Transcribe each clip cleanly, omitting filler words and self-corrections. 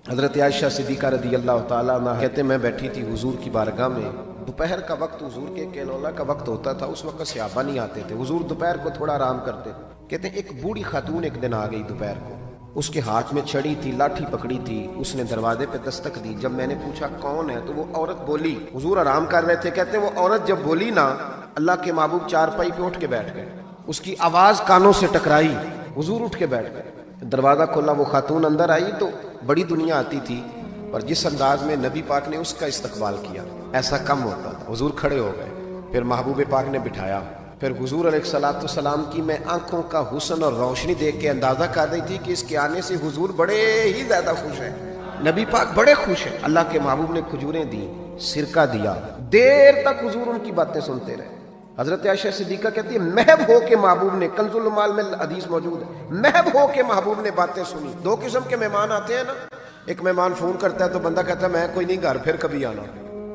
حضرت عائشہ صدیقہ رضی اللہ تعالیٰ عنہ کہتے میں بیٹھی تھی حضور کی بارگاہ میں، دوپہر کا وقت حضور کے کیلولا کا وقت ہوتا تھا، اس وقت صحابہ نہیں آتے تھے، حضور دوپہر کو تھوڑا آرام کرتے تھے۔ کہتے ہیں ایک بوڑھی خاتون ایک دن آ گئی دوپہر کو، اس کے ہاتھ میں چھڑی تھی، لاٹھی پکڑی تھی، اس نے دروازے پہ دستک دی۔ جب میں نے پوچھا کون ہے تو وہ عورت بولی، حضور آرام کر رہے تھے، کہتے ہیں وہ عورت جب بولی نا، اللہ کے محبوب چارپائی پہ اٹھ کے بیٹھ گئے، اس کی آواز کانوں سے ٹکرائی، حضور اٹھ کے بیٹھ گئے۔ دروازہ کھولا، وہ خاتون اندر آئی تو بڑی دنیا آتی تھی، اور جس انداز میں نبی پاک نے اس کا استقبال کیا ایسا کم ہوتا تھا۔ حضور کھڑے ہو گئے، پھر محبوب پاک نے بٹھایا، پھر حضور علیہ السلام کی میں آنکھوں کا حسن اور روشنی دیکھ کے اندازہ کر رہی تھی کہ اس کے آنے سے حضور بڑے ہی زیادہ خوش ہیں، نبی پاک بڑے خوش ہیں۔ اللہ کے محبوب نے کھجوریں دی، سرکہ دیا، دیر تک حضور ان کی باتیں سنتے رہے۔ حضرت عائشہ صدیقہ کہتی ہے محب ہو کے محبوب نے، کنز المال میں حدیث موجود ہے، محب ہو کے محبوب نے باتیں سنی۔ دو قسم کے مہمان آتے ہیں نا، ایک مہمان فون کرتا ہے تو بندہ کہتا ہے میں کوئی نہیں گھر، پھر کبھی آنا،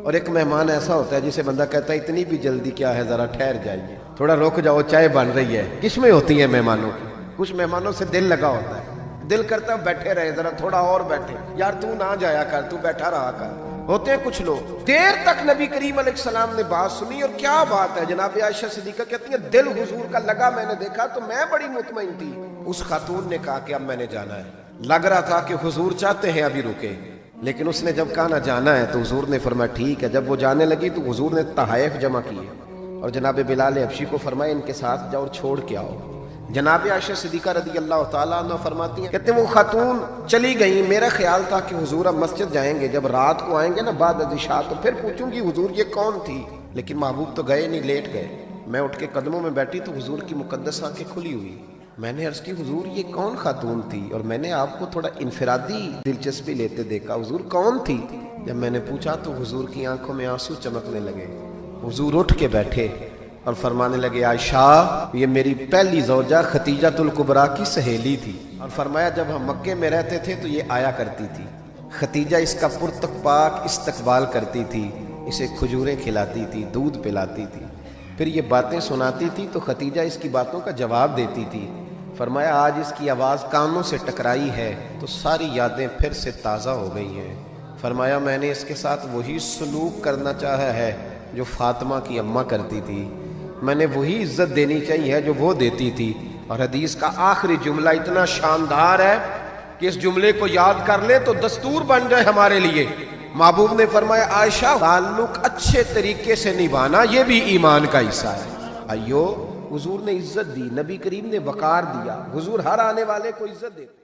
اور ایک مہمان ایسا ہوتا ہے جسے بندہ کہتا ہے اتنی بھی جلدی کیا ہے، ذرا ٹھہر جائیے، تھوڑا رک جاؤ، چائے بن رہی ہے۔ قسمیں ہوتی ہیں مہمانوں کی، کچھ مہمانوں سے دل لگا ہوتا ہے، دل کرتا ہے بیٹھے رہے، ذرا تھوڑا اور بیٹھے، یار تو نہ جایا کر، تو بیٹھا رہا کر۔ ہوتے ہیں کچھ لوگ، دیر تک نبی کریم علیہ السلام نے بات سنی، اور کیا بات ہے، جناب عائشہ صدیقہ کہتی ہیں دل حضور کا لگا، میں نے دیکھا تو میں بڑی مطمئن تھی۔ اس خاتون نے کہا کہ اب میں نے جانا ہے، لگ رہا تھا کہ حضور چاہتے ہیں ابھی رکے، لیکن اس نے جب کہا نہ جانا ہے تو حضور نے فرمایا ٹھیک ہے۔ جب وہ جانے لگی تو حضور نے تحائف جمع کیے اور جناب بلال حبشی کو فرمایا ان کے ساتھ جاؤ اور چھوڑ کے آؤ۔ جناب عائشہ صدیقہ رضی اللہ تعالیٰ عنہ فرماتی ہیں، کہتے ہیں وہ خاتون چلی گئی، میرا خیال تھا کہ حضور اب مسجد جائیں گے، جب رات کو آئیں گے نا بعد عشاء تو پھر پوچھوں گی حضور یہ کون تھی، لیکن محبوب تو گئے نہیں، لیٹ گئے۔ میں اٹھ کے قدموں میں بیٹھی تو حضور کی مقدس آنکھیں کھلی ہوئی، میں نے عرض کی حضور یہ کون خاتون تھی، اور میں نے آپ کو تھوڑا انفرادی دلچسپی لیتے دیکھا، حضور کون تھی؟ جب میں نے پوچھا تو حضور کی آنکھوں میں آنسو چمکنے لگے، حضور اٹھ کے بیٹھے اور فرمانے لگے عائشہ یہ میری پہلی زوجہ خدیجۃ الکبریٰ کی سہیلی تھی، اور فرمایا جب ہم مکے میں رہتے تھے تو یہ آیا کرتی تھی، خدیجہ اس کا پرتک پاک استقبال کرتی تھی، اسے کھجوریں کھلاتی تھی، دودھ پلاتی تھی، پھر یہ باتیں سناتی تھی تو خدیجہ اس کی باتوں کا جواب دیتی تھی۔ فرمایا آج اس کی آواز کانوں سے ٹکرائی ہے تو ساری یادیں پھر سے تازہ ہو گئی ہیں۔ فرمایا میں نے اس کے ساتھ وہی سلوک کرنا چاہا ہے جو فاطمہ کی اماں کرتی تھی، میں نے وہی عزت دینی چاہیے جو وہ دیتی تھی۔ اور حدیث کا آخری جملہ اتنا شاندار ہے کہ اس جملے کو یاد کر لے تو دستور بن جائے ہمارے لیے۔ محبوب نے فرمایا عائشہ تعلق اچھے طریقے سے نبھانا یہ بھی ایمان کا حصہ ہے۔ حضور نے عزت دی، نبی کریم نے وقار دیا، حضور ہر آنے والے کو عزت دیتے۔